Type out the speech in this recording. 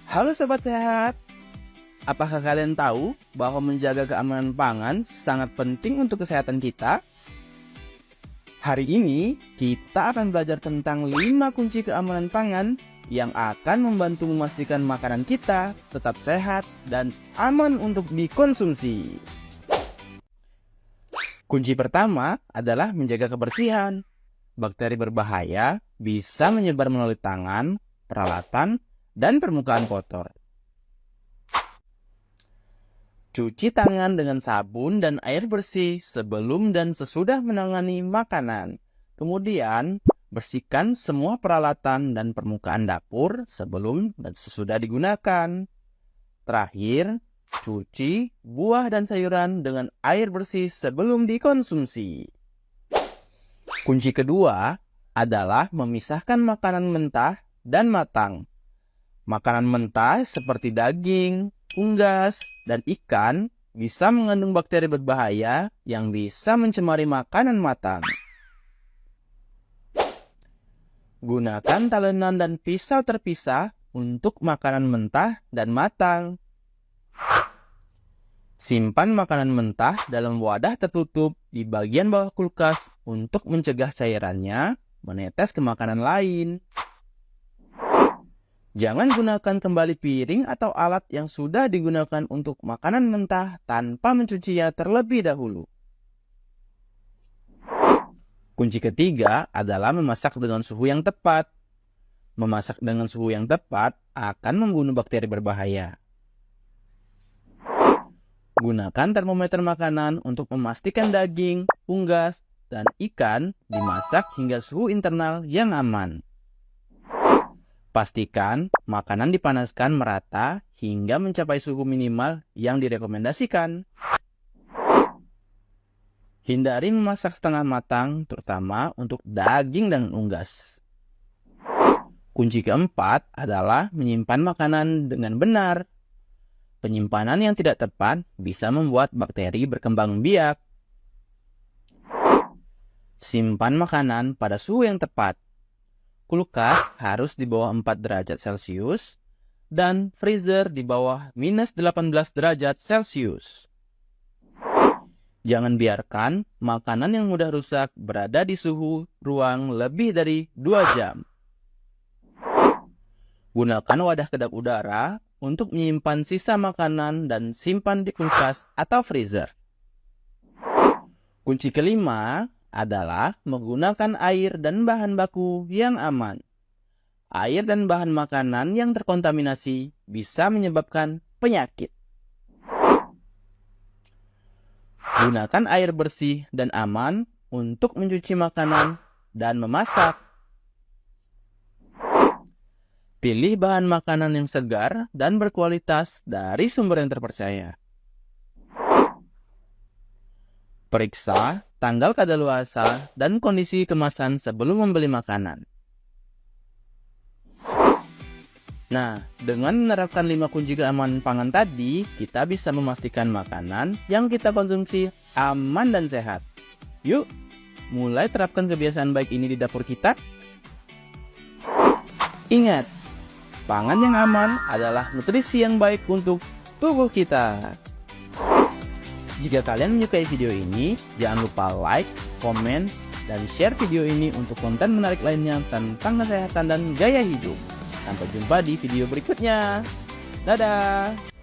Halo Sobat Sehat, apakah kalian tahu bahwa menjaga keamanan pangan sangat penting untuk kesehatan kita? Hari ini kita akan belajar tentang 5 kunci keamanan pangan yang akan membantu memastikan makanan kita tetap sehat dan aman untuk dikonsumsi. Kunci pertama adalah menjaga kebersihan. Bakteri berbahaya bisa menyebar melalui tangan, peralatan, dan permukaan kotor. Cuci tangan dengan sabun dan air bersih sebelum dan sesudah menangani makanan. Kemudian, bersihkan semua peralatan dan permukaan dapur sebelum dan sesudah digunakan. Terakhir, cuci buah dan sayuran dengan air bersih sebelum dikonsumsi. Kunci kedua adalah memisahkan makanan mentah dan matang. Makanan mentah seperti daging, unggas, dan ikan bisa mengandung bakteri berbahaya yang bisa mencemari makanan matang. Gunakan talenan dan pisau terpisah untuk makanan mentah dan matang. Simpan makanan mentah dalam wadah tertutup di bagian bawah kulkas untuk mencegah cairannya menetes ke makanan lain. Jangan gunakan kembali piring atau alat yang sudah digunakan untuk makanan mentah tanpa mencucinya terlebih dahulu. Kunci ketiga adalah memasak dengan suhu yang tepat. Memasak dengan suhu yang tepat akan membunuh bakteri berbahaya. Gunakan termometer makanan untuk memastikan daging, unggas, dan ikan dimasak hingga suhu internal yang aman. Pastikan makanan dipanaskan merata hingga mencapai suhu minimal yang direkomendasikan. Hindari memasak setengah matang, terutama untuk daging dan unggas. Kunci keempat adalah menyimpan makanan dengan benar. Penyimpanan yang tidak tepat bisa membuat bakteri berkembang biak. Simpan makanan pada suhu yang tepat. Kulkas harus di bawah 4 derajat Celcius dan freezer di bawah minus 18 derajat Celcius. Jangan biarkan makanan yang mudah rusak berada di suhu ruang lebih dari 2 jam. Gunakan wadah kedap udara untuk menyimpan sisa makanan dan simpan di kulkas atau freezer. Kunci kelima adalah menggunakan air dan bahan baku yang aman. Air dan bahan makanan yang terkontaminasi bisa menyebabkan penyakit. Gunakan air bersih dan aman untuk mencuci makanan dan memasak. Pilih bahan makanan yang segar dan berkualitas dari sumber yang terpercaya. Periksa tanggal kadaluarsa dan kondisi kemasan sebelum membeli makanan. Nah, dengan menerapkan 5 kunci keamanan pangan tadi, kita bisa memastikan makanan yang kita konsumsi aman dan sehat. Yuk, mulai terapkan kebiasaan baik ini di dapur kita. Ingat, pangan yang aman adalah nutrisi yang baik untuk tubuh kita. Jika kalian menyukai video ini, jangan lupa like, komen, dan share video ini untuk konten menarik lainnya tentang kesehatan dan gaya hidup. Sampai jumpa di video berikutnya. Dadah!